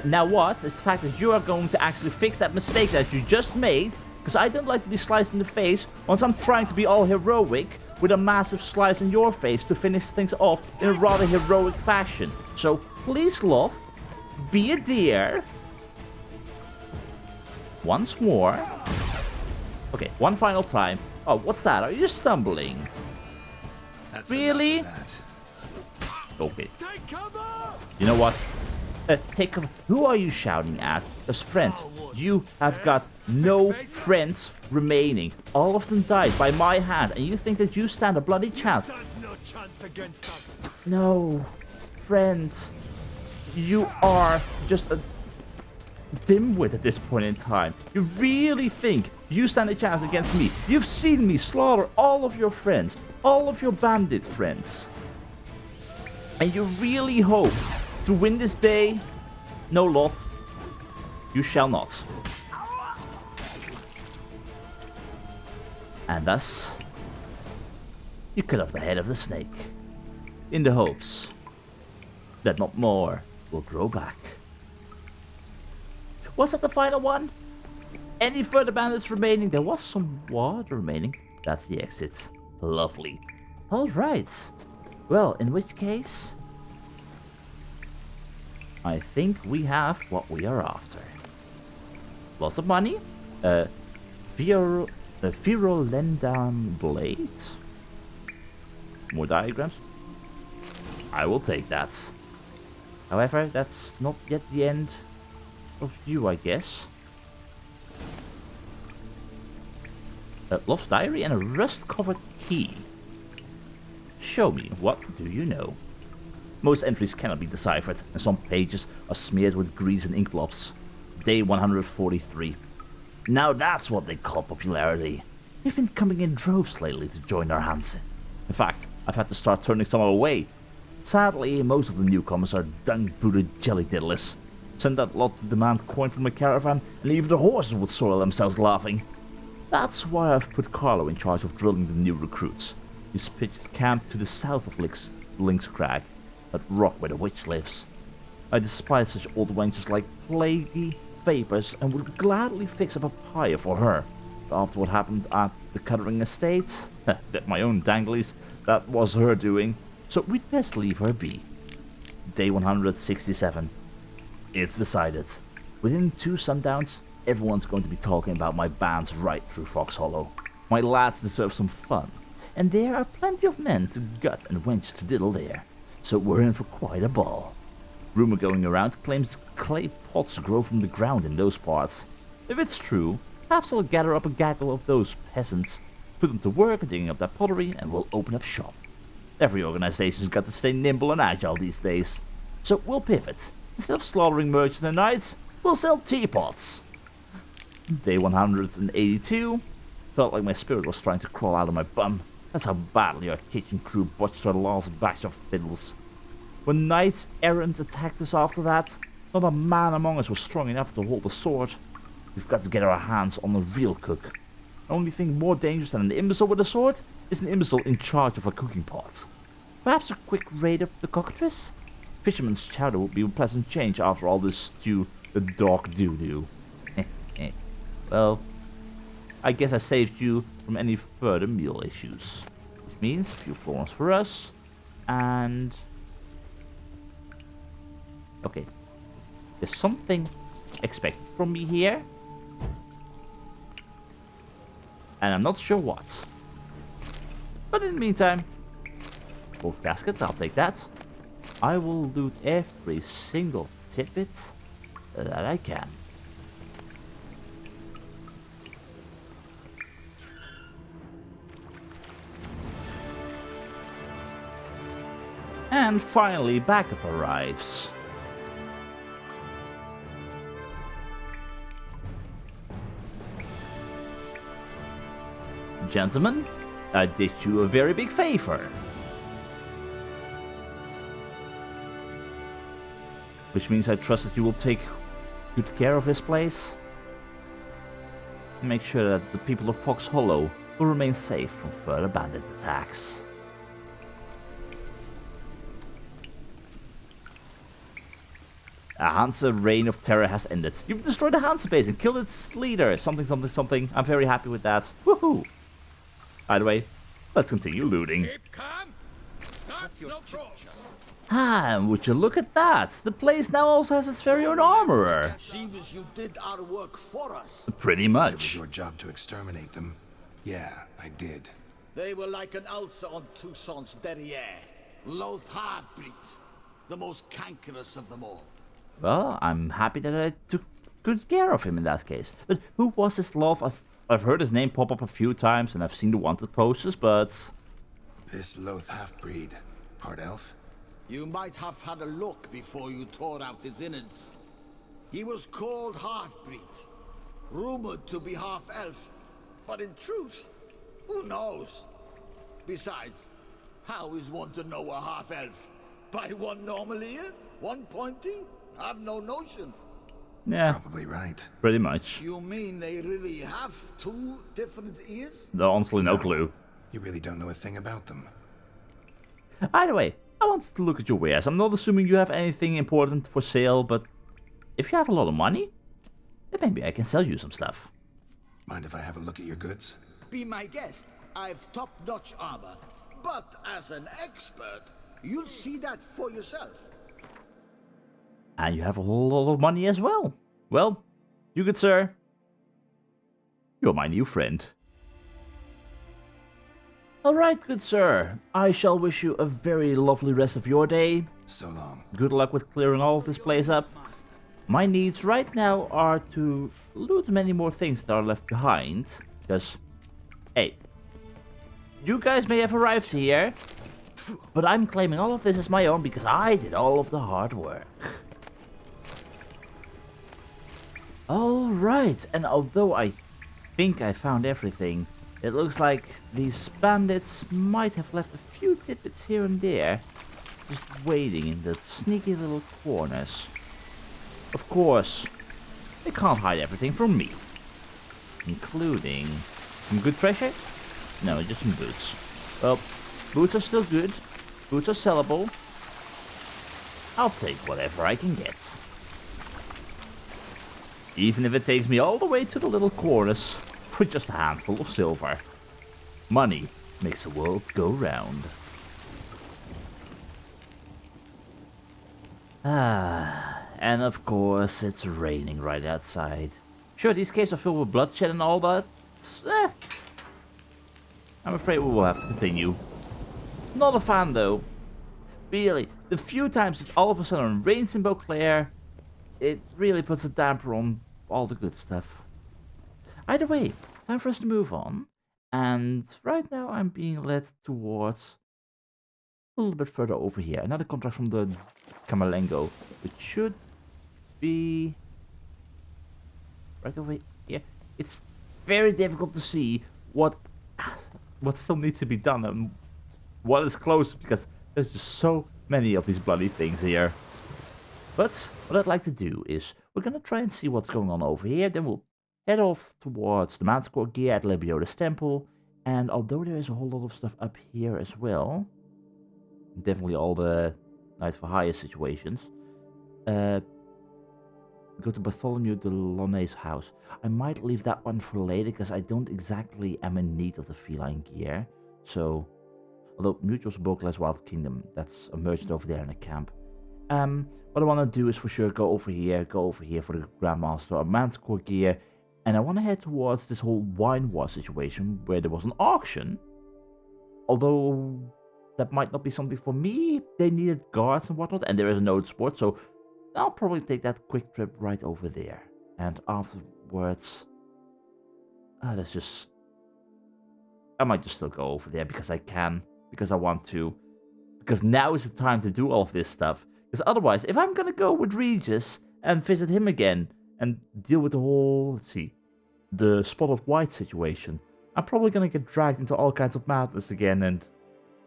Now what is the fact that you are going to actually fix that mistake that you just made? Because I don't like to be sliced in the face once I'm trying to be all heroic with a massive slice in your face to finish things off in a rather heroic fashion. So please, Loth, be a dear. Once more. Okay, one final time. Oh, what's that? Are you stumbling? That's really? Okay. You know what? Take cover. Who are you shouting at? Because friends, you have got no friends remaining. All of them died by my hand, and you think that you stand a bloody chance? No, friends, you are just a dimwit at this point in time. You really think you stand a chance against me? You've seen me slaughter all of your friends, all of your bandit friends. And you really hope to win this day? No, Loth, you shall not. And thus, you cut off the head of the snake, in the hopes that not more will grow back. Was that the final one? Any further bandits remaining? There was some water remaining. That's the exit. Lovely. Alright. Well, in which case, I think we have what we are after. Lots of money. Virolendan blades. More diagrams. I will take that. However, that's not yet the end of you, I guess. Lost diary and a rust-covered key. Show me, what do you know? Most entries cannot be deciphered, and some pages are smeared with grease and ink blobs. Day 143. Now that's what they call popularity. They've been coming in droves lately to join our Hanse. In fact, I've had to start turning some away. Sadly, most of the newcomers are dung-booted jelly diddlers. Send that lot to demand coin from a caravan, and even the horses would soil themselves laughing. That's why I've put Carlo in charge of drilling the new recruits. He's pitched camp to the south of Lynx Crag, that rock where the witch lives. I despise such old wenches like plaguey vapors and would gladly fix up a pyre for her. But after what happened at the Cuttering Estate, bet my own danglies, that was her doing. So we'd best leave her be. Day 167. It's decided. Within 2 sundowns, everyone's going to be talking about my bands right through Fox Hollow. My lads deserve some fun, and there are plenty of men to gut and wench to diddle there, so we're in for quite a ball. Rumor going around claims clay pots grow from the ground in those parts. If it's true, perhaps I'll gather up a gaggle of those peasants, put them to work digging up that pottery, and we'll open up shop. Every organization's got to stay nimble and agile these days, so we'll pivot. Instead of slaughtering merchants and knights, we'll sell teapots. Day 182. Felt like my spirit was trying to crawl out of my bum. That's how badly our kitchen crew botched our last batch of fiddles. When knights errant attacked us after that, not a man among us was strong enough to hold a sword. We've got to get our hands on a real cook. Only thing more dangerous than an imbecile with a sword is an imbecile in charge of a cooking pot. Perhaps a quick raid of the cockatrice? Fisherman's chowder would be a pleasant change after all this stew, the dog doo-doo. Well, I guess I saved you from any further meal issues. Which means a few florins for us, and... okay. There's something expected from me here. And I'm not sure what. But in the meantime, gold casket, I'll take that. I will loot every single tidbit that I can. And finally, backup arrives. Gentlemen, I did you a very big favor. Which means I trust that you will take good care of this place. And make sure that the people of Fox Hollow will remain safe from further bandit attacks. A Hanse reign of terror has ended. You've destroyed the Hanse base and killed its leader. Something, something, something. I'm very happy with that. Woohoo! Either way, let's continue looting. Ah, and would you look at that? The place now also has its very own armorer. Seems you did our work for us. Pretty It was much. your job to exterminate them. Yeah, I did. They were like an ulcer on Toussaint's derriere. Loth Halfbreed, the most cankerous of them all. Well, I'm happy that I took good care of him in that case. But who was this Loth? I've heard his name pop up a few times and I've seen the wanted posters, but... This Loth Halfbreed, part elf? You might have had a look before you tore out his innards. He was called Halfbreed, rumored to be half-elf, but in truth, who knows? Besides, how is one to know a half-elf? By one normal ear? One pointy? I've no notion. Yeah, Probably right. pretty much. You mean they really have two different ears? Honestly, no clue. You really don't know a thing about them. Either way, I wanted to look at your wares. I'm not assuming you have anything important for sale, but if you have a lot of money, then maybe I can sell you some stuff. Mind if I have a look at your goods? Be my guest. I've top-notch armor. But as an expert, you'll see that for yourself. And you have a whole lot of money as well. Well, you good sir, you're my new friend. Alright, good sir. I shall wish you a very lovely rest of your day. So long. Good luck with clearing all of this place up. My needs right now are to loot many more things that are left behind. Because, hey, you guys may have arrived here, but I'm claiming all of this as my own because I did all of the hard work. Alright, and although I think I found everything, it looks like these bandits might have left a few tidbits here and there, just waiting in the sneaky little corners. Of course, they can't hide everything from me, including some good treasure? No, just some boots. Well, boots are still good, boots are sellable. I'll take whatever I can get. Even if it takes me all the way to the little corners for just a handful of silver. Money makes the world go round. Ah, and of course it's raining right outside. Sure, these caves are filled with bloodshed and all that. I'm afraid we will have to continue. Not a fan though. Really, the few times it's all of a sudden rains in Beauclair, it really puts a damper on all the good stuff. Either way, time for us to move on. And right now I'm being led towards a little bit further over here. Another contract from the Camerlengo, which should be right over here. It's very difficult to see what still needs to be done and what is close, because there's just so many of these bloody things here. But what I'd like to do is we're gonna try and see what's going on over here. Then we'll head off towards the Manticore gear at Lebioda's temple. And although there is a whole lot of stuff up here as well, definitely all the Knight for Hire situations, go to Bartholomew de Launay's house. I might leave that one for later because I don't exactly am in need of the feline gear. So, although Mutual's Beauclair's Wild Kingdom, that's a merchant over there in a camp. What I want to do is for sure go over here for the Grandmaster or Manticore gear. And I want to head towards this whole wine war situation where there was an auction. Although that might not be something for me. They needed guards and whatnot, and there is a node sport, so I'll probably take that quick trip right over there. And afterwards, I might just still go over there because I can, because I want to, because now is the time to do all of this stuff. Because otherwise, if I'm gonna go with Regis and visit him again and deal with the whole, the Spotted White situation, I'm probably gonna get dragged into all kinds of madness again, and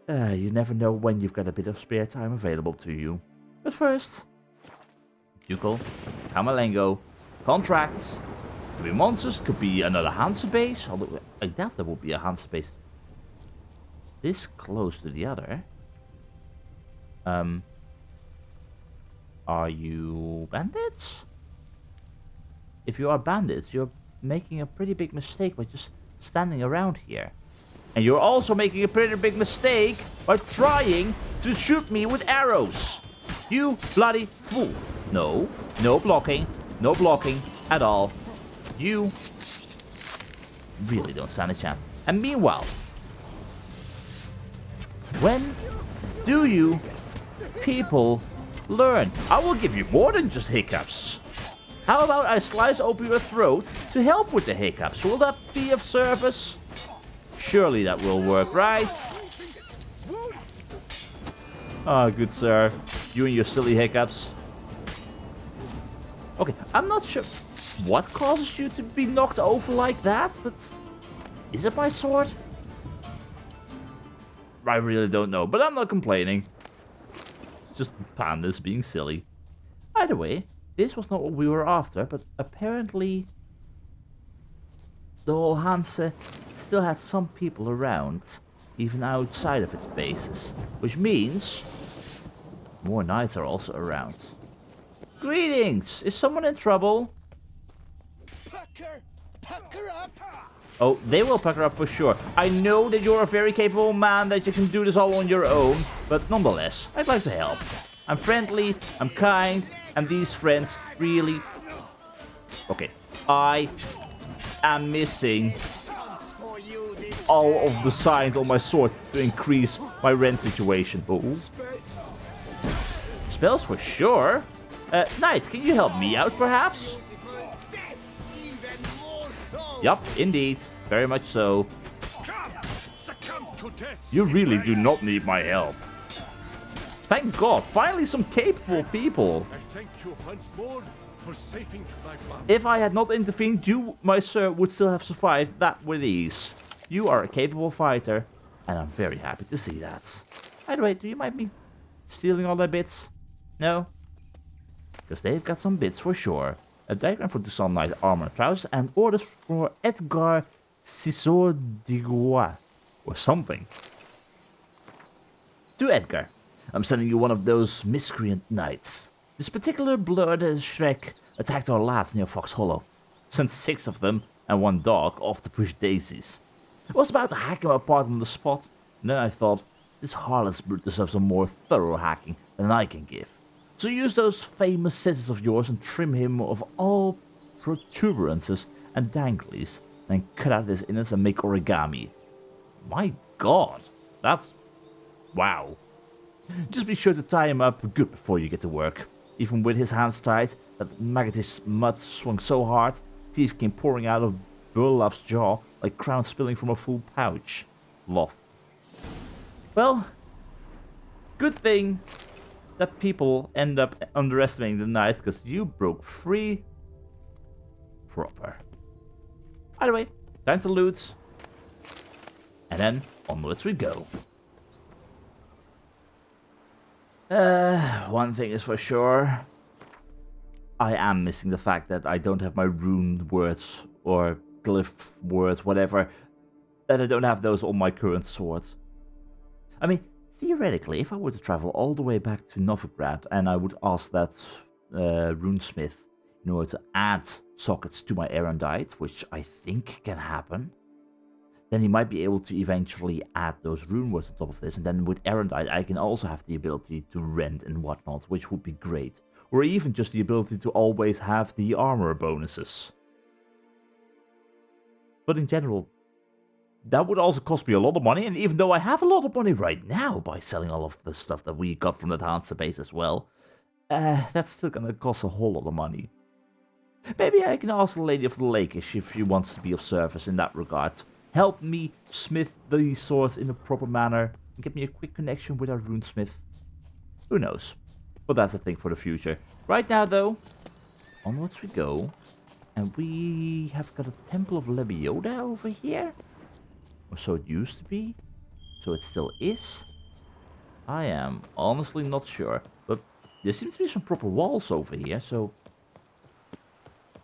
you never know when you've got a bit of spare time available to you. But first, Ducal, Camerlengo, contracts, could be monsters, could be another Hanse base, although I doubt there will be a Hanse base this close to the other. Are you bandits? If you are bandits, you're making a pretty big mistake by just standing around here. And you're also making a pretty big mistake by trying to shoot me with arrows. You bloody fool. No, no blocking at all. You really don't stand a chance. And meanwhile, when do you people learn? I will give you more than just hiccups. How about I slice open your throat to help with the hiccups? Will that be of service? Surely that will work, right? Ah, good sir. You and your silly hiccups. Okay, I'm not sure what causes you to be knocked over like that, but is it my sword? I really don't know, but I'm not complaining. It's just pandas being silly. Either way, this was not what we were after, but apparently the whole Hanse still had some people around, even outside of its bases, which means more knights are also around. Greetings! Is someone in trouble? Pucker up! Oh, they will pucker up for sure. I know that you're a very capable man, that you can do this all on your own, but nonetheless, I'd like to help. I'm friendly, I'm kind, and these friends really... Okay, I am missing all of the signs on my sword to increase my rend situation. Oh. Spells for sure. Knight, can you help me out perhaps? Yup, indeed. Very much so. You really do not need my help. Thank God, finally some capable people. I thank you once more for saving my mom. If I had not intervened, you, my sir, would still have survived that with ease. You are a capable fighter, and I'm very happy to see that. By the way, do you mind me stealing all their bits? No? Because they've got some bits for sure. A diagram for Toussaint Knight armor trousers and orders for Edgar Cissot d'Igois or something. To Edgar, I'm sending you one of those miscreant knights. This particular blood Shrek attacked our lads near Fox Hollow. Sent 6 of them and 1 dog off to push daisies. I was about to hack him apart on the spot, and then I thought, this harlot's brute deserves a more thorough hacking than I can give. So use those famous scissors of yours and trim him of all protuberances and danglies, then cut out his innards and make origami. My god. That's... wow. Just be sure to tie him up good before you get to work. Even with his hands tied, that maggoty mud swung so hard, teeth came pouring out of Burlaf's jaw like crowns spilling from a full pouch. Loth. Well, good thing that people end up underestimating the knight, because you broke free proper. Either way, time to loot. And then onwards we go. One thing is for sure. I am missing the fact that I don't have my rune words or glyph words, whatever. That I don't have those on my current sword. I mean, theoretically, if I were to travel all the way back to Novigrad and I would ask that runesmith in order to add sockets to my erudite, which I think can happen, then he might be able to eventually add those rune words on top of this. And then with erudite, I can also have the ability to rend and whatnot, which would be great. Or even just the ability to always have the armor bonuses. But in general, that would also cost me a lot of money. And even though I have a lot of money right now by selling all of the stuff that we got from the Hanse base as well, that's still gonna cost a whole lot of money. Maybe I can ask the Lady of the Lake if she wants to be of service in that regard. Help me smith these swords in a proper manner and get me a quick connection with our runesmith. Who knows? But that's a thing for the future. Right now, though, onwards we go. And we have got a Temple of Lebioda over here. Or so it used to be. So it still is. I am honestly not sure. But there seems to be some proper walls over here, so...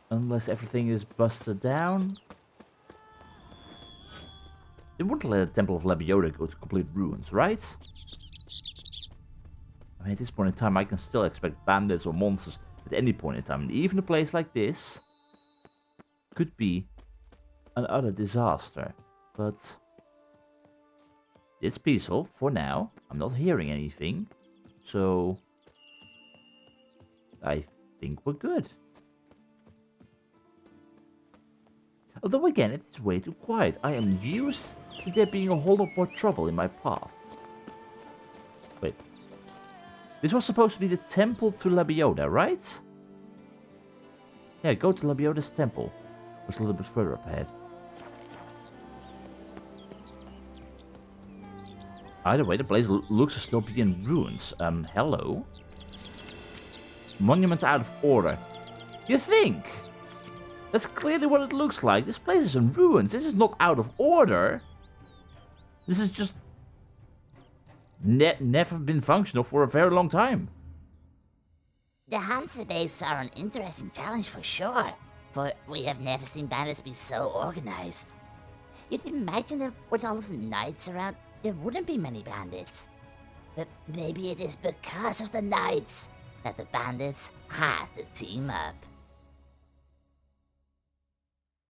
unless everything is busted down... they wouldn't let the Temple of Lebioda go to complete ruins, right? I mean, at this point in time, I can still expect bandits or monsters at any point in time. And even a place like this could be an utter disaster. But it's peaceful for now. I'm not hearing anything. So I think we're good. Although again, it is way too quiet. I am used to there being a whole lot more trouble in my path. Wait. This was supposed to be the temple to Lebioda, right? Yeah, go to Lebioda's temple. It was a little bit further up ahead. Either way, the place looks to still be in ruins. Hello? Monument out of order. You think? That's clearly what it looks like. This place is in ruins. This is not out of order. This is just... never been functional for a very long time. The Hanse base are an interesting challenge for sure, for we have never seen bandits be so organized. You'd imagine that with all of the knights around, there wouldn't be many bandits. But maybe it is because of the knights that the bandits had to team up.